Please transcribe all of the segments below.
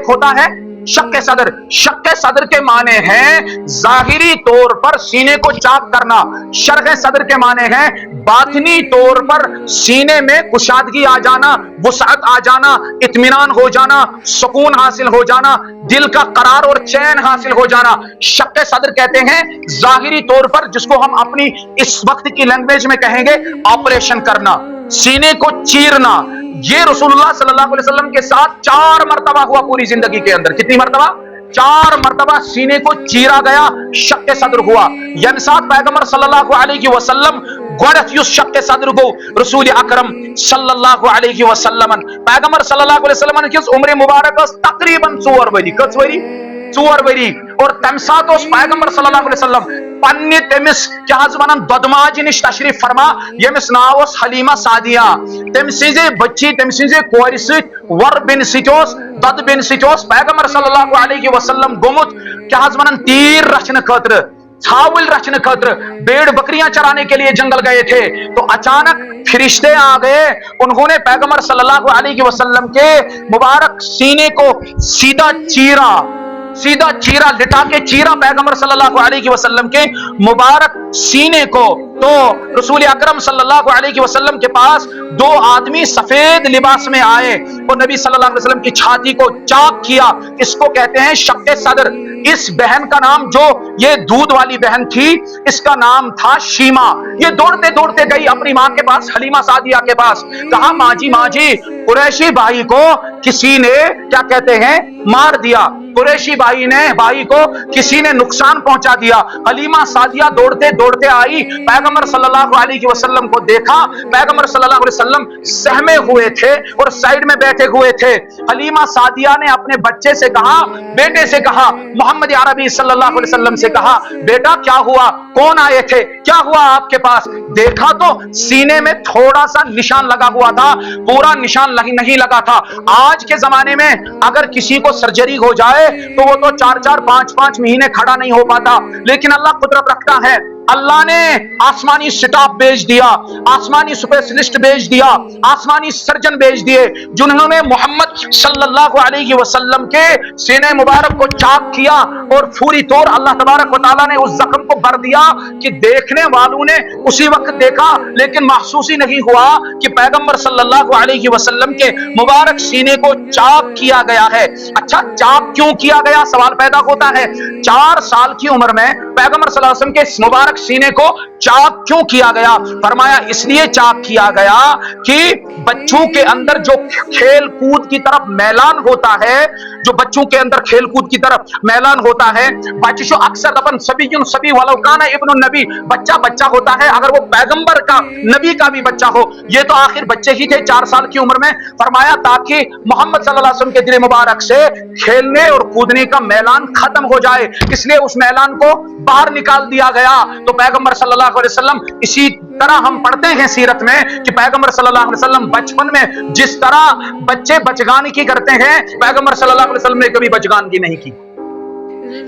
ایک ہوتا ہے شق صدر. شق صدر کے معنی ہیں ظاہری طور پر سینے کو چاک کرنا. شرح صدر کے معنی ہیں باطنی طور پر سینے میں کشادگی آ جانا, وسعت آ جانا, اطمینان ہو جانا, سکون حاصل ہو جانا, دل کا قرار اور چین حاصل ہو جانا. شق صدر کہتے ہیں ظاہری طور پر جس کو ہم اپنی اس وقت کی لینگویج میں کہیں گے آپریشن کرنا, سینے کو چیرنا. یہ رسول اللہ صلی اللہ علیہ وسلم کے ساتھ 4 مرتبہ ہوا پوری زندگی کے اندر. کتنی مرتبہ؟ 4 مرتبہ سینے کو چیرا گیا, شق صدر ہوا. یعنی ساتھ پیغمبر صلی اللہ علیہ وسلم گوڑت یس شق صدر کو رسول اکرم صلی اللہ علیہ وسلم پیغمبر صلی اللہ علیہ وسلم کس عمر مبارک تقریباً 4 وری. کس وری؟ 4 وری. اور تم سات اس پیغمبر صلی اللہ علیہ وسلم پنہ تمس کیا ونان دودماج نش تشریف فرما یمس ناو اس حلیمہ سعدیہ. تم سنزے بچی تم سنزے کور ست ور بن سچوس دود بن سچوس پیغمبر صلی اللہ علیہ وسلم گومت کیا ونان تیر رچنے خاطر, چھاول رچنے خاطر, بیڑ بکریاں چرانے کے لیے جنگل گئے تھے. تو اچانک فرشتے آ گئے, انہوں نے پیغمبر صلی اللہ علیہ وسلم کے مبارک سینے کو سیدھا چیرا لٹا کے چیرا پیغمبر صلی اللہ علیہ وسلم کے مبارک سینے کو. تو رسول اکرم صلی اللہ علیہ وسلم کے پاس 2 آدمی سفید لباس میں آئے اور نبی صلی اللہ علیہ وسلم کی چھاتی کو چاک کیا. اس کو کہتے ہیں شق صدر. اس بہن کا نام, جو یہ دودھ والی بہن تھی, اس کا نام تھا شیما. یہ دوڑتے دوڑتے گئی اپنی ماں کے پاس, حلیمہ سعدیہ کے پاس. کہا ماں جی قریشی بھائی کو کسی نے کیا کہتے ہیں مار دیا, قریشی بھائی کو کسی نے نقصان پہنچا دیا. حلیمہ سعدیہ دوڑتے دوڑتے آئی, پیغمبر صلی اللہ علیہ وسلم کو دیکھا. پیغمبر صلی اللہ علیہ وسلم سہمے ہوئے تھے اور سائیڈ میں بیٹھے ہوئے تھے. حلیمہ سعدیہ نے اپنے بچے سے کہا, بیٹے سے کہا, محمد عربی صلی اللہ علیہ وسلم سے کہا, بیٹا کیا ہوا, کون آئے تھے, کیا ہوا آپ کے پاس؟ دیکھا تو سینے میں تھوڑا سا نشان لگا ہوا تھا, پورا نشان نہیں لگا تھا. آج کے زمانے میں اگر کسی کو سرجری ہو جائے تو وہ تو 4 5 مہینے کھڑا نہیں ہو پاتا, لیکن اللہ قدرت رکھتا ہے. اللہ نے آسمانی سٹاف بھیج دیا, آسمانی اسپیشلسٹ بھیج دیا, آسمانی سرجن بھیج دیے, جنہوں نے محمد صلی اللہ علیہ وسلم کے سینے مبارک کو چاک کیا اور فوری طور اللہ تبارک و تعالیٰ نے اس زخم کو بھر دیا کہ دیکھنے والوں نے اسی وقت دیکھا, لیکن محسوس ہی نہیں ہوا کہ پیغمبر صلی اللہ علیہ وسلم کے مبارک سینے کو چاک کیا گیا ہے. اچھا چاک کیوں کیا گیا سوال پیدا ہوتا ہے. 4 سال کی عمر میں پیغمبر صلی اللہ علیہ وسلم کے مبارک سینے کو چاک کیوں کیا گیا؟ فرمایا اس لیے چاک کیا گیا کہ بچوں کے اندر جو کھیل کود کی طرف میلان ہوتا ہے, جو بچوں کے اندر کھیل کود کی طرف میلان ہوتا ہے, بچوں اکثر اپن سبی ولو کان ابن النبی, بچہ ہوتا ہے اگر وہ پیغمبر کا نبی کا بھی بچہ ہو. یہ تو آخر بچے ہی تھے 4 سال کی عمر میں. فرمایا تاکہ محمد صلی اللہ علیہ وسلم کے دل مبارک سے کھیلنے اور کودنے کا میلان ختم ہو جائے, اس لیے اس میلان کو باہر نکال دیا گیا. تو پیغمبر صلی اللہ علیہ وسلم, اسی طرح ہم پڑھتے ہیں سیرت میں کہ پیغمبر صلی اللہ علیہ وسلم بچپن میں جس طرح بچے بچگانکی کرتے ہیں, پیغمبر صلی اللہ علیہ وسلم نے کبھی بچگانکی نہیں کی.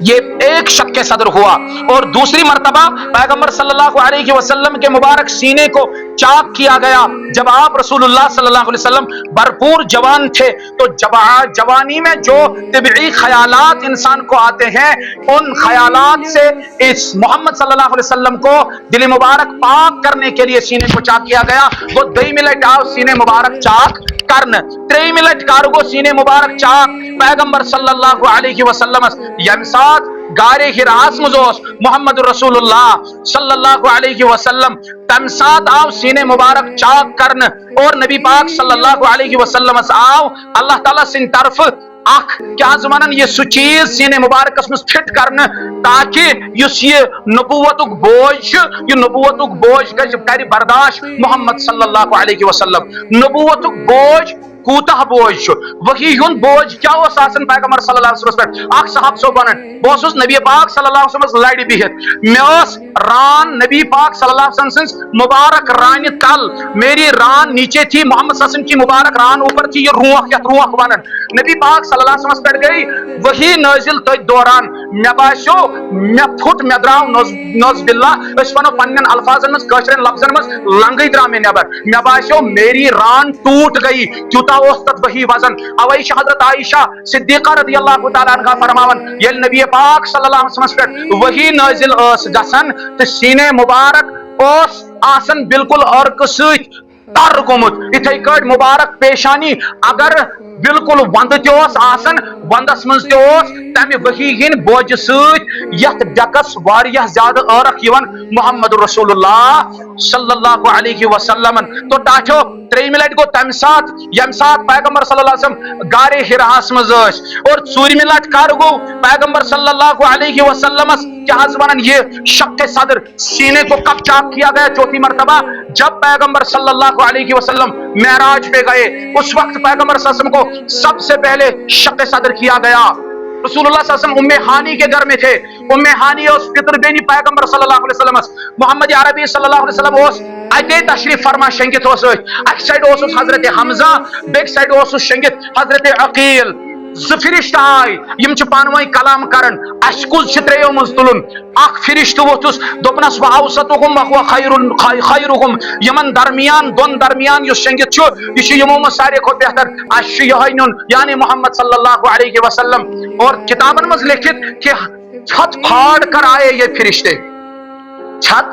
یہ ایک شق صدر ہوا. اور دوسری مرتبہ پیغمبر صلی اللہ علیہ وسلم کے مبارک سینے کو چاک کیا گیا جب آپ رسول اللہ صلی اللہ علیہ وسلم بھرپور جوان تھے. تو جوانی میں جو طبعی خیالات انسان کو آتے ہیں, ان خیالات سے اس محمد صلی اللہ علیہ وسلم کو دل مبارک پاک کرنے کے لیے سینے کو چاک کیا گیا. وہ 2 منٹ آؤ سینے مبارک چاک کرن, 3 منٹ کارگو سینے مبارک چاک پیغمبر صلی اللہ علیہ وسلم یمسات گارے ہراس مزوس محمد رسول اللہ صلی اللہ علیہ وسلم تمسات آو سینے مبارک چاک کرن. اور نبی پاک صلی اللہ علیہ وسلم آو اللہ تعالیٰ سن طرف اخ کیا زمانن یہ سو چیز سینے مبارک اس میں فٹ کرنا تاکہ یہ نبوتک بوجھ کر برداشت محمد صلی اللہ علیہ وسلم. نبوتک بوجھ کوتاہ بوجھ وہی ہن بوجھ کیا اس آسن پیغمبر صلی اللہ علیہ وسلم اخ صاحب سو بنن بہت نبی پاک صلی اللہ علیہ وسلم لڑی بہت میوس ران نبی پاک صلی اللہ علیہ وسلم مبارک ران تل میری ران نیچے تھی, محمد صلی اللہ علیہ وسلم کی مبارک ران اوپر تھی. یہ روح بنن نبی پاک صلی اللہ علیہ وسلم پر گئی वही नाजिल तथ दौरान मे बासो मे फुट मे द्राव नौज बिल्ला वनो पन्न अल्फाजन मज कशरन लफ्जन मज लंगई द्राव मे नबर मे बासो मेरी रान टूट गई त्यूता तथ वही वजन अवै हजरत आयशा सिद्दीका रदियल्लाहु तआला अन्हा फरमावन ये नबी पाक सल्लल्लाहु अलैहि वसल्लम पे वही नाजिल गसन तो सीने मुबारक आसन बिल्कुल अर्क सत तर गोमुत इथे कट मुबारक पेशानी अगर बिल्कुल वंद तसन वंदस मज तमे वही हिन बोझ सत डकस वारिया ज्यादा अर्क मुहम्मद रसूलुल्लाह सल्लल्लाहु अलैहि वसल्लम तो टाठो त्रेम लट गो तम सात यम सात पैगंबर सल्लल्लाहु अलैहि वसल्लम गारे हिरास मज और चूरम लट कर गो पैगंबर सल्लल्लाहु अलैहि वसल्लम क्या वनन ये शक्के सदर सीने को कब चाक किया गया चौथी मर्तबा जब पैगंबर सल्लल्लाहु अलैहि वसल्लम मेराज पे गए उस वक्त पैगंबर सल्लल्लाहु अलैहि वसल्लम को सबसे पहले शक्के सदर किया गया। रसूलुल्लाह सल्लल्लाहु अलैहि वसल्लम उम्मे हानी के घर में थे। उम्मे हानी और पितर बेनी पैगंबर सल्लल्लाहु अलैहि वसल्लम मोहम्मद अरबी सल्लल्लाहु अलैहि वसल्लम ओस अते तशरीफ फरमा शंगित ओस अक साइड ओस हजरत हमजा बेक साइड ओस शंगित हजरत अकील ज फरिश्त आय यम छ पानवई कलाम करन अशकुज त्रेयो मज तुलन अख फरिश्त वोतुस दोपनस व औसतुहुम व खैरुहुम यमन दरमियान दोन दरमियान यो शंगित छ इश यमो म सारे को बेहतर अश यहनुन यानी मोहम्मद सल्लल्लाहु अलैहि वसल्लम और किताबन मज लिखित कि छत फाड़ कर आए ये फरिश्ते छत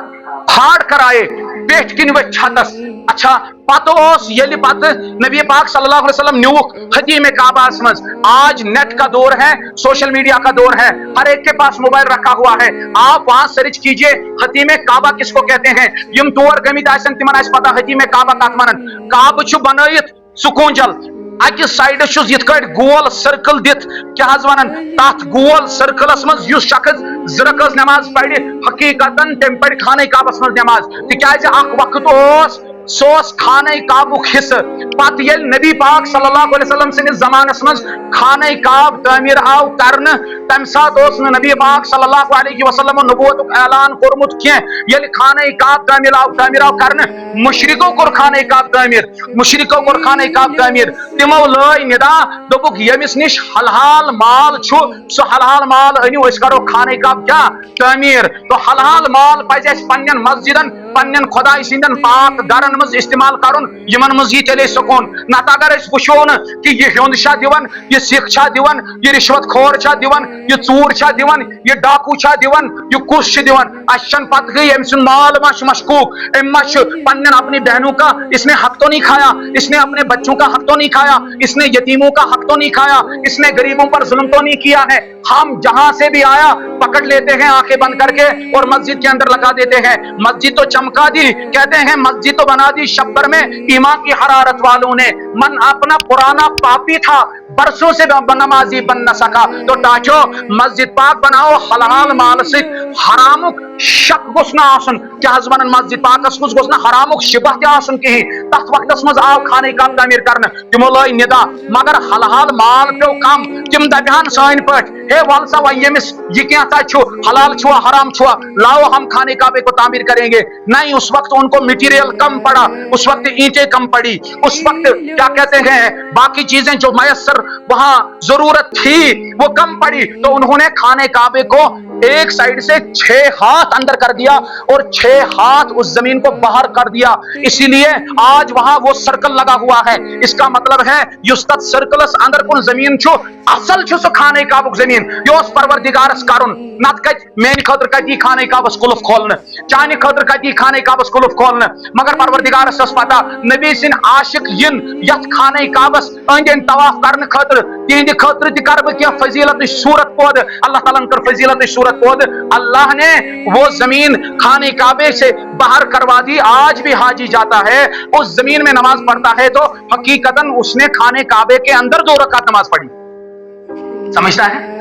फाड़ कर आए पेट किन व छतस अच्छा पतोस यलि पत नबी पाक सल्लल्लाहु अलैहि वसल्लम न्यूक खतीम काबास मज आज नेट का दौर है सोशल मीडिया का दौर है हर एक के पास मोबाइल रखा हुआ है आप वहां सर्च कीजिए खतीम काबा किसको कहते हैं यम तोर गमित आसन तिमन आस पता खतीम काबा कत वनन काब छु बनयित सुकूंजल अकिस साइड यथ गोल सर्कल दित क्या वनन तथ गोल सर्कलस मज युस शख्स जरकस नमाज पढ़ हकीकतन तम पढ़ खाने काबस मज नमाज तिकाज अख वक्त सोस खाने काबुक हिस्स पत येल नबी पाक सल्लल्लाहु अलैहि वसल्लम सनिस जमानस मज खाने काब तामीर आव करन तम सात ओस नबी पाक सल्लल्लाहु अलैहि वसल्लम नबुवतुक ऐलान कोरमुत के येल खाने काब तामीर आव करन मुशरिको कोर खाने काब तामीर मुशरिको कोर खाने काब तामीर तिमो लय निदा दोबुक यमिस निश हलाल माल छु सो हलाल माल अनियो अस करो खाने काब क्या तामीर तो हलाल माल पज अस पन्नन मस्जिदन पन्नन खुदाई सिंदन पाक दरन मज इस्तेमाल करुन यमन मज ये चले सकोन नत अगर अस वुचो न कि ये ह्योंद छा दिवन ये सिख छा दिवन ये रिश्वत खोर छा दिवन ये चूर छा दिवन ये डाकू छा दिवन ये कुछ छ दिवन अशन पत गई एम सुन माल मश मशकूक एम मश पन्नन अपनी बहनों का इसने हक तो नहीं खाया इसने अपने बच्चों का हक तो नहीं खाया इसने यतीमों का हक तो नहीं खाया इसने गरीबों पर जुल्म तो नहीं किया है। हम जहां से भी आया पकड़ लेते हैं आंखें बंद करके और मस्जिद के अंदर लगा देते हैं। मस्जिद तो चमका दी कहते हैं मस्जिद तो बना दी शब्बर में ईमान की हरारत वालों ने मन अपना पुराना पापी था बरसों से नमाजी बन न सका तो टाचो मस्जिद पाक बनाओ हलाल माल से हरामुक शक गोस ना आसन क्या वन मस्जिद पाकस कुछ गोस ना हरामुक शिबह ते आसन कहीं तथ वक्तस मज आव खाने का तामीर करन तिमो लय निदा मगर हलाल माल पे कम तिम दबिहान सान पट हे वलसा व यमिस ये क्या छु हलाल छुआ हराम छुआ लाओ हम खाने काबे को तामीर करेंगे नहीं। उस वक्त उनको मटेरियल कम पड़ा उस वक्त ईंटें कम पड़ी उस वक्त क्या कहते हैं बाकी चीजें जो मयसर वहां जरूरत थी वो कम पड़ी तो उन्होंने खाने काबे को एक साइड से 6 हाथ अंदर कर दिया और 6 हाथ उस जमीन को बाहर कर दिया। इसीलिए आज वहां वो सर्कल लगा हुआ है। इसका मतलब है युस्तत सर्कलस अंदर कुल जमीन छु असल छु सो खाने काबुक जमीन योस परवरदिगारस करुन नत कत मेन खतर कती खाने काबस कुलफ खोलन चाने खतर कती खाने काबस कुलफ खोलन मगर परवरदिगारस पता नबी सिन आशिक यन यत खाने काबस अंदन तवाफ करन खतर तिंद खतर ति करब क्या फजीलत सूरत पौध अल्लाह ताला कर फजीलत सूरत पौध अल्लाह ने वो जमीन खाने काबे से बाहर करवा दी। आज भी हाजी जाता है उस जमीन में नमाज पढ़ता है तो हकीकतन उसने खाने काबे के अंदर 2 रकात नमाज पढ़ी। समझता है?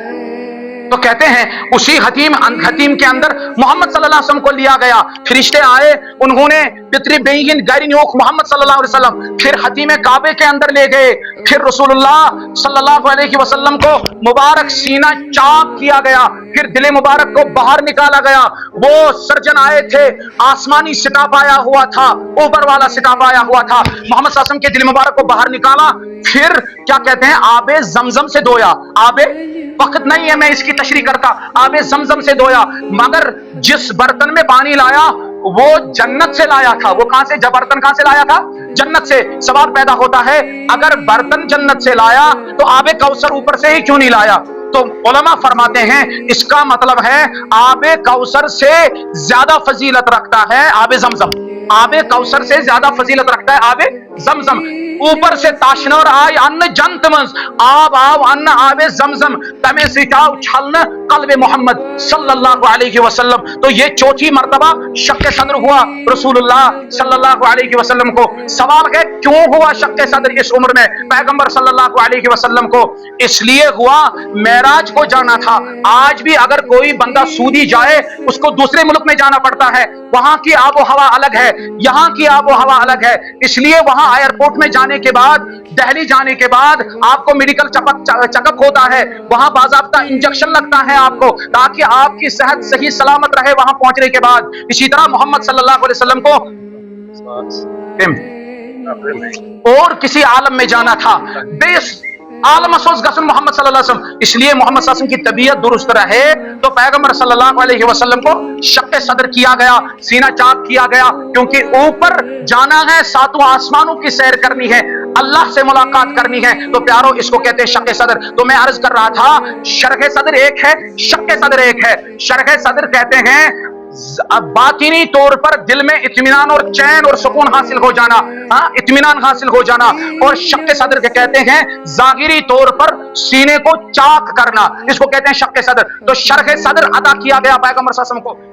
तो कहते हैं उसी हतीम के अंदर मोहम्मद सल्लल्लाहु अलैहि वसल्लम को लिया गया। फरिश्ते आए उन्होंने पितरी बेईन गारी न्योक मोहम्मद सल्लल्लाहु अलैहि वसल्लम फिर हतीम काबे के अंदर ले गए। फिर रसूलुल्लाह सल्लल्लाहु अलैहि वसल्लम को मुबारक सीना चाक किया गया। फिर दिल मुबारक को बाहर निकाला गया। वो सर्जन आए थे आसमानी सिताब आया हुआ था ऊपर वाला सिताब आया हुआ था। मोहम्मद सल्लल्लाहु अलैहि वसल्लम के दिल मुबारक को बाहर निकाला। फिर क्या कहते हैं आबे जमजम से धोया। आबे वक्त नहीं है मैं इसकी तशरीह करता। आबे जमजम से धोया, मगर जिस बर्तन में पानी लाया वो जन्नत से लाया था। वो कहां से, जब बर्तन कहां से लाया था? जन्नत से। सवाल पैदा होता है, अगर बर्तन जन्नत से लाया तो आबे कौसर ऊपर से ही क्यों नहीं लाया? तो उलमा फरमाते हैं इसका मतलब है आबे कौसर से ज्यादा फजीलत रखता है आबे जमजम। आबे कौसर से ज्यादा फजीलत रखता है आबे जमजम। ऊपर से ताशनर आय अन्न जंतमस आब आव अन्न आबे जमजम तमे सिटाव छलन कल्बे मोहम्मद सल्लल्लाहु अलैहि वसल्लम। तो ये चौथी मर्तबा शक्के सदर हुआ रसूलुल्लाह सल्लल्लाहु अलैहि वसल्लम को। सवाल है क्यों हुआ शक्के सदर इस उम्र में पैगंबर सल्लल्लाहु अलैहि वसल्लम को? इसलिए हुआ मेराज को जाना था। आज भी अगर कोई बंदा सऊदी जाए उसको दूसरे मुल्क में जाना पड़ता है, वहां की आबो हवा अलग है, यहाँ की आबो हवा अलग है। इसलिए वहां एयरपोर्ट में जाने के बाद, दिल्ली जाने के बाद आपको मेडिकल चेकअप होता है, वहां बाज़ाब्ता इंजेक्शन लगता है आपको, ताकि आपकी सेहत सही सलामत रहे वहां पहुंचने के बाद। इसी तरह मोहम्मद सल्लल्लाहु अलैहि वसल्लम को और किसी आलम में जाना था, बेस आलम अफसोस गसन मोहम्मद सल्लल्लाहु अलैहि वसल्लम। इसलिए मोहम्मद सल्लल्लाहु अलैहि वसल्लम की तबीयत दुरुस्त रहे तो पैगंबर सल्लल्लाहु अलैहि वसल्लम को शक्के सदर किया गया, सीना चाक किया गया, क्योंकि ऊपर जाना है, सातों आसमानों की सैर करनी है, अल्लाह से मुलाकात करनी है। तो प्यारो इसको कहते हैं शक्के सदर। तो मैं अर्ज कर रहा था शरह सदर एक है, शक्के सदर एक है। शरह सदर कहते हैं बातिनी तौर पर दिल में इत्मीनान और चैन और सुकून हासिल हो जाना, इत्मीनान हासिल हो जाना। और शक्के सदर के कहते हैं जाहिरी तौर पर सीने को चाक करना, इसको कहते हैं शक्के सदर। तो शरह सदर अदा किया गया पैगंबर सल्लल्लाहु अलैहि वसल्लम को।